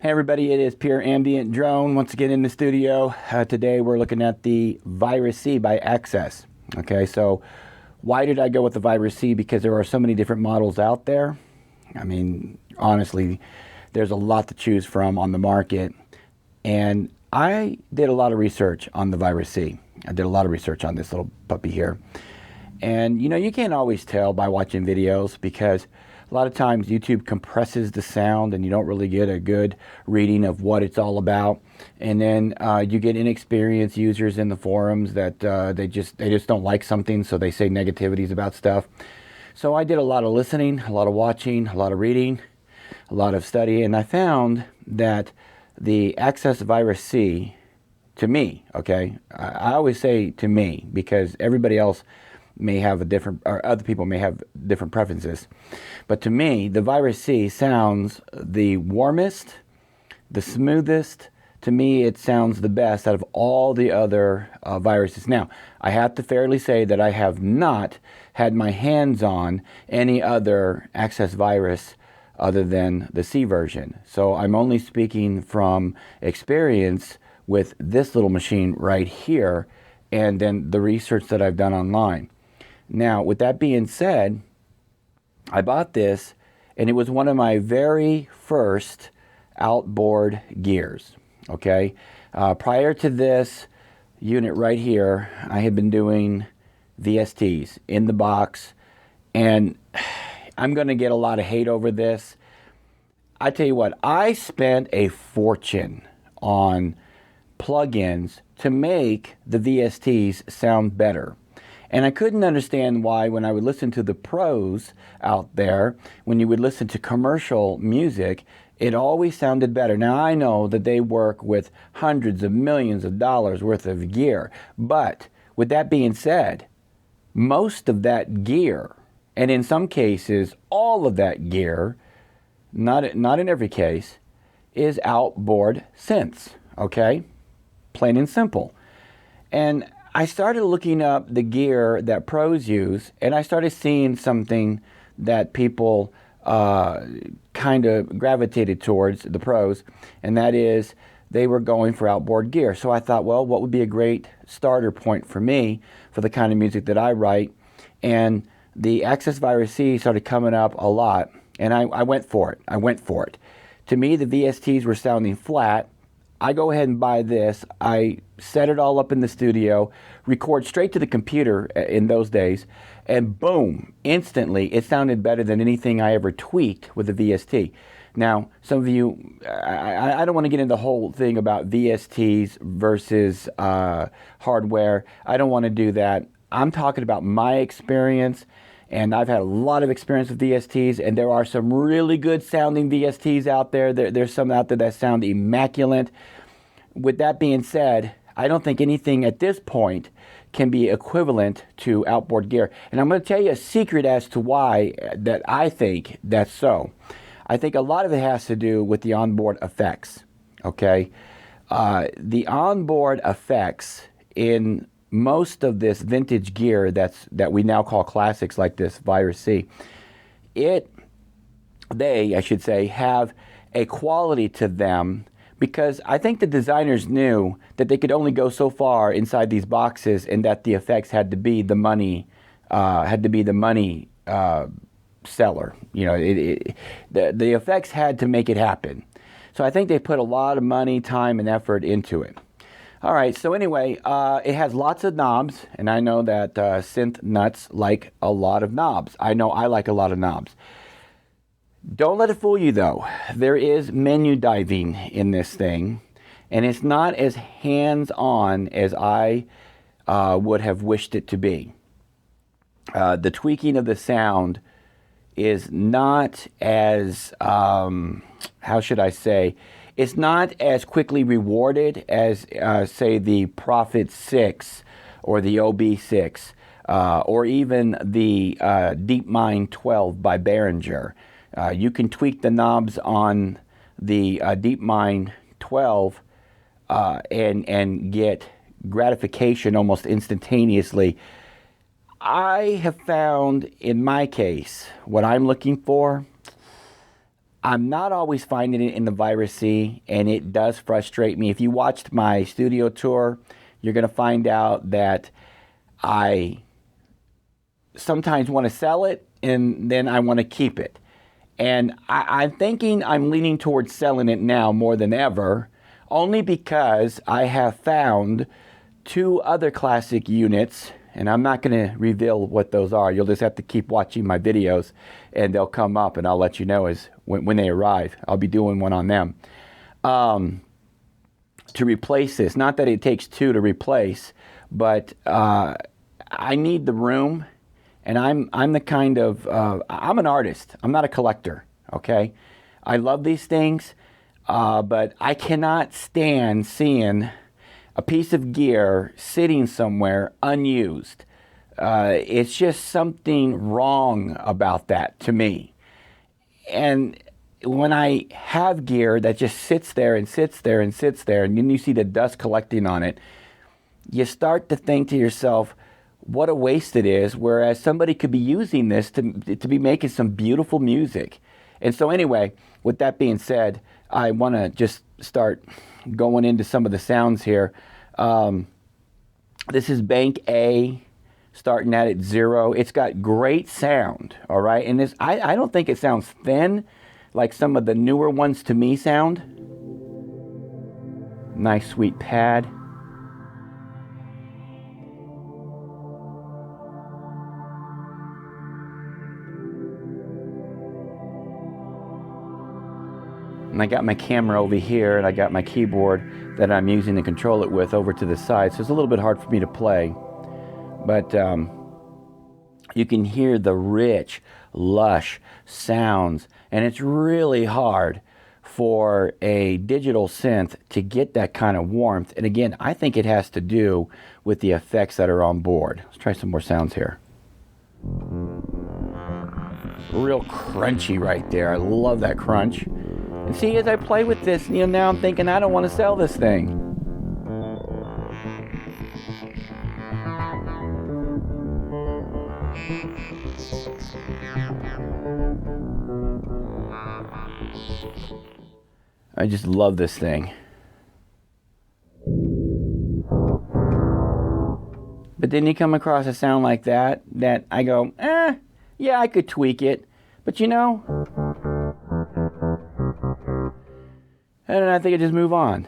Hey everybody, it is Pure Ambient Drone once again in the studio. Today we're looking at the Virus C by Access. Okay, so why did I go with the Virus C? Because there are so many different models out there. I mean, honestly, there's a lot to choose from on the market. And I did a lot of research on the Virus C. I did a lot of research on this little puppy here. And you know, you can't always tell by watching videos because a lot of times YouTube compresses the sound and you don't really get a good reading of what it's all about. And then you get inexperienced users in the forums that they just don't like something, so they say negativities about stuff. So I did a lot of listening, a lot of watching, a lot of reading, a lot of study, and I found that the Access Virus C, to me, okay, I always say to me because everybody else may have a different, or other people may have different preferences. But to me, the Virus C sounds the warmest, the smoothest. To me, it sounds the best out of all the other viruses. Now, I have to fairly say that I have not had my hands on any other Access virus other than the C version. So I'm only speaking from experience with this little machine right here and then the research that I've done online. Now, with that being said, I bought this, and it was one of my very first outboard gears, okay? Prior to this unit right here, I had been doing VSTs in the box, and I'm going to get a lot of hate over this. I tell you what, I spent a fortune on plugins to make the VSTs sound better. And I couldn't understand why when I would listen to the pros out there, when you would listen to commercial music, it always sounded better. Now I know that they work with hundreds of millions of dollars worth of gear. But with that being said, most of that gear, and in some cases all of that gear, not in every case, is outboard synths, okay? Plain and simple. And I started looking up the gear that pros use, and I started seeing something that people kind of gravitated towards, the pros, and that is they were going for outboard gear. So I thought, well, what would be a great starter point for me for the kind of music that I write? And the Access Virus C started coming up a lot, and I went for it. I went for it. To me, the VSTs were sounding flat. I go ahead and buy this. I set it all up in the studio, record straight to the computer in those days, and boom, instantly it sounded better than anything I ever tweaked with a VST. Now, some of you, I don't want to get into the whole thing about VSTs versus hardware. I don't want to do that. I'm talking about my experience, and I've had a lot of experience with VSTs, and there are some really good sounding VSTs out there. There's some out there that sound immaculate. With that being said, I don't think anything at this point can be equivalent to outboard gear. And I'm going to tell you a secret as to why that I think that's so. I think a lot of it has to do with the onboard effects, okay? The onboard effects in most of this vintage gear that we now call classics like this Virus C, they, I should say, have a quality to them because I think the designers knew that they could only go so far inside these boxes and that the effects had to be the money, seller. You know, the effects had to make it happen. So I think they put a lot of money, time, and effort into it. All right, so anyway, it has lots of knobs, and I know that synth nuts like a lot of knobs. I know I like a lot of knobs. Don't let it fool you, though. There is menu diving in this thing, and it's not as hands-on as I would have wished it to be. The tweaking of the sound is not as, how should I say, it's not as quickly rewarded as, say, the Prophet 6 or the OB6 or even the DeepMind 12 by Behringer. You can tweak the knobs on the DeepMind 12 and get gratification almost instantaneously. I have found, in my case, what I'm looking for, I'm not always finding it in the Virus C, and it does frustrate me. If you watched my studio tour, you're going to find out that I sometimes want to sell it, and then I want to keep it. And I'm thinking I'm leaning towards selling it now more than ever, only because I have found 2 other classic units, and I'm not going to reveal what those are. You'll just have to keep watching my videos, and they'll come up, and I'll let you know when they arrive. I'll be doing one on them. To replace this, not that it takes 2 to replace, but I need the room. And I'm the kind of, I'm an artist. I'm not a collector, okay? I love these things, but I cannot stand seeing a piece of gear sitting somewhere unused. It's just something wrong about that to me. And when I have gear that just sits there and sits there and sits there, and then you see the dust collecting on it, you start to think to yourself, what a waste it is, whereas somebody could be using this to be making some beautiful music. And so anyway, with that being said, I want to just start going into some of the sounds here. This is bank A, starting at 0. It's got great sound, all right? And this, I don't think it sounds thin like some of the newer ones to me sound. Nice sweet pad. And I got my camera over here, and I got my keyboard that I'm using to control it with over to the side, so it's a little bit hard for me to play. But you can hear the rich, lush sounds, and it's really hard for a digital synth to get that kind of warmth. And again, I think it has to do with the effects that are on board. Let's try some more sounds here. Real crunchy right there. I love that crunch. And see, as I play with this, now I'm thinking I don't want to sell this thing. I just love this thing. But then you come across a sound like that I go, yeah, I could tweak it. But and I think I just move on.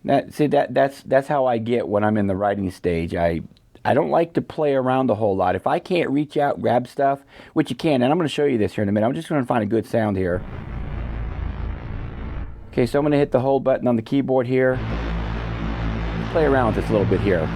That's how I get when I'm in the writing stage. I don't like to play around a whole lot. If I can't reach out, grab stuff, which you can, and I'm going to show you this here in a minute. I'm just going to find a good sound here. Okay, so I'm going to hit the hold button on the keyboard here. Play around with this a little bit here.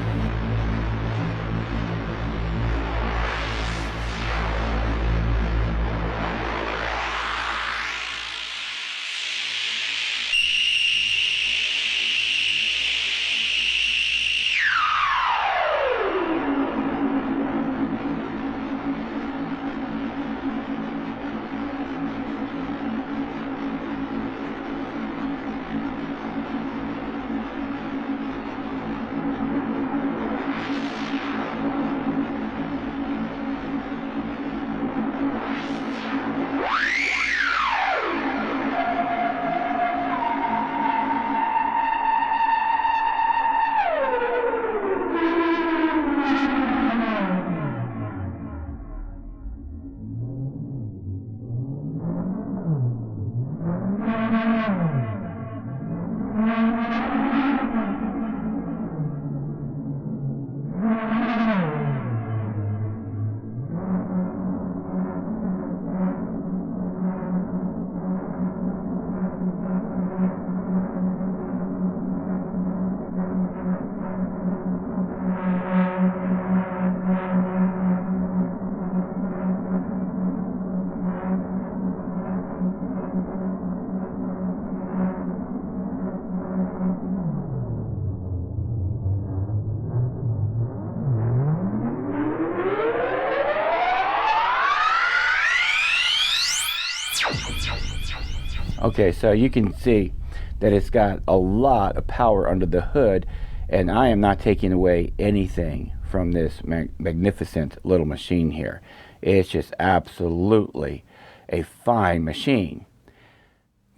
Okay, so you can see that it's got a lot of power under the hood, and I am not taking away anything from this magnificent little machine here. It's just absolutely a fine machine.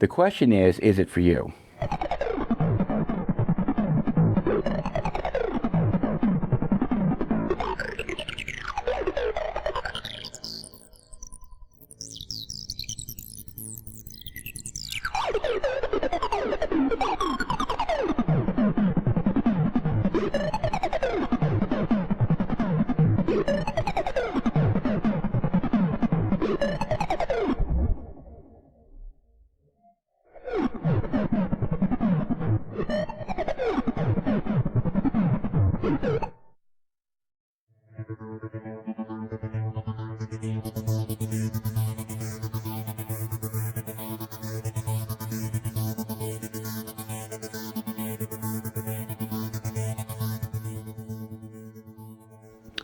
The question is it for you?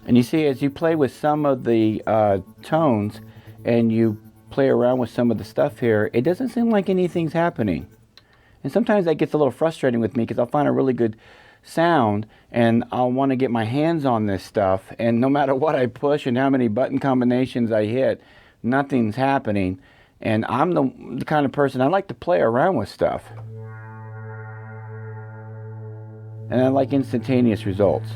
And you see, as you play with some of the tones and you play around with some of the stuff here, it doesn't seem like anything's happening. And sometimes that gets a little frustrating with me because I'll find a really good sound and I'll want to get my hands on this stuff, and no matter what I push and how many button combinations I hit, nothing's happening. And I'm the kind of person, I like to play around with stuff. And I like instantaneous results.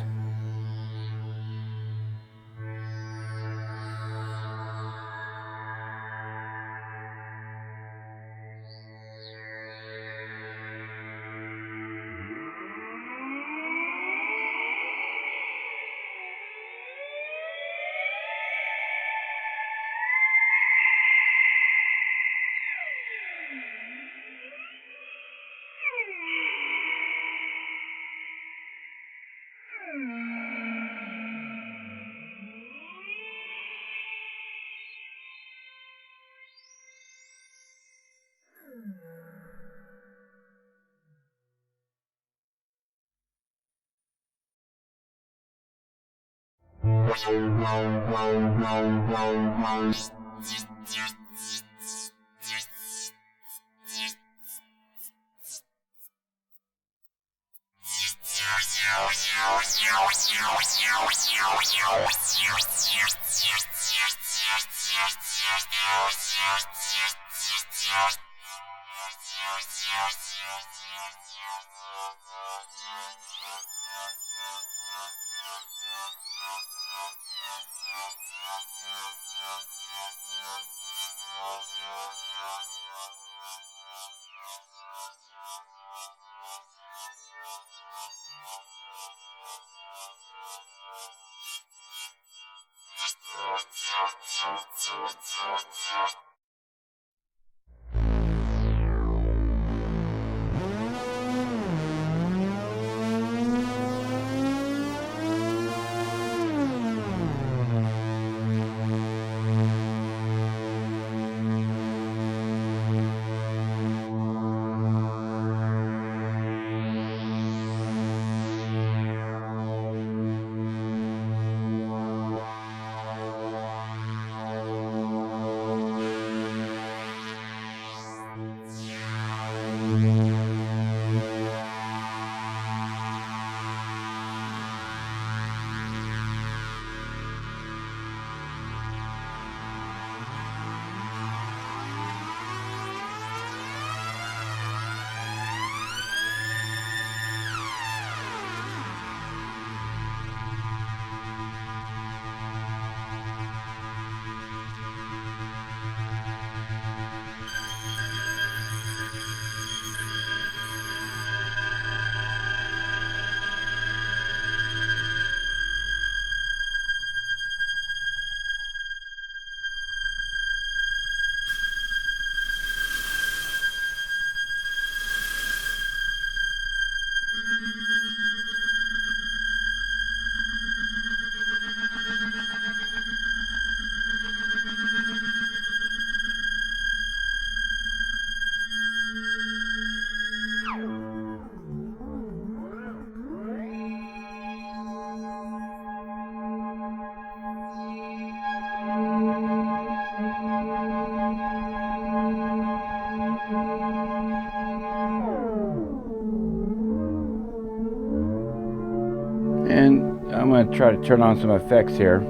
And I'm going to try to turn on some effects here.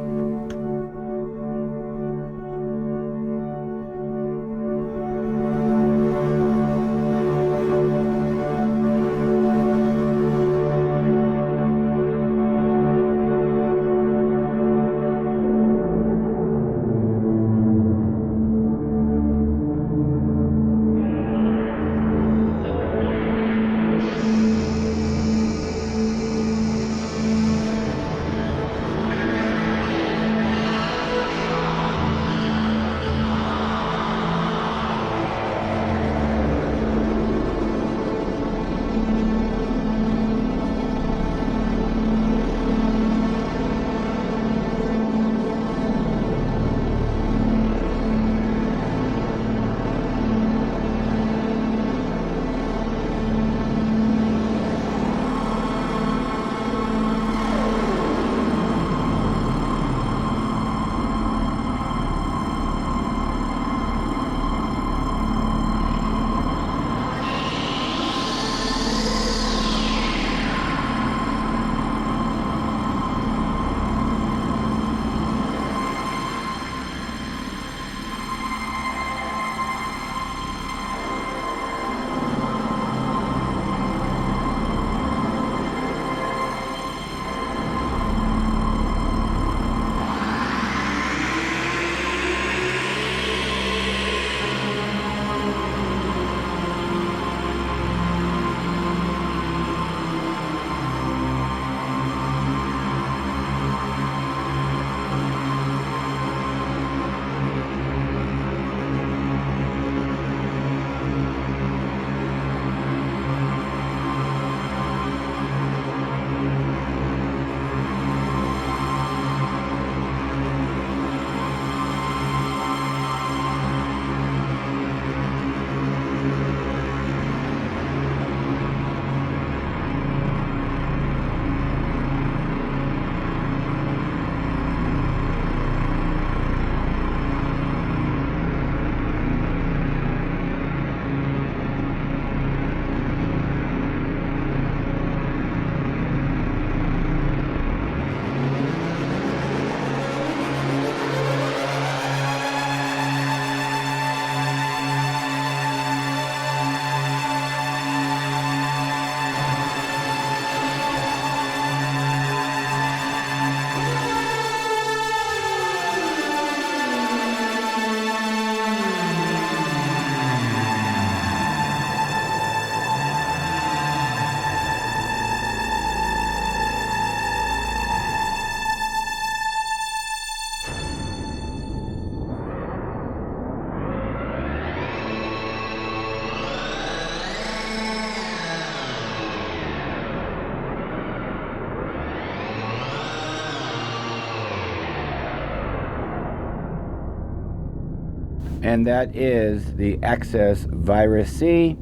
and that is the Access Virus C.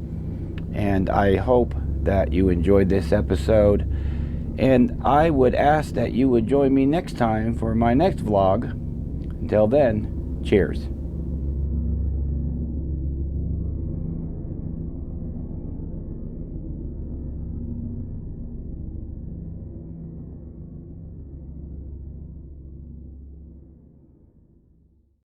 And I hope that you enjoyed this episode, and I would ask that you would join me next time for my next vlog. Until then, cheers.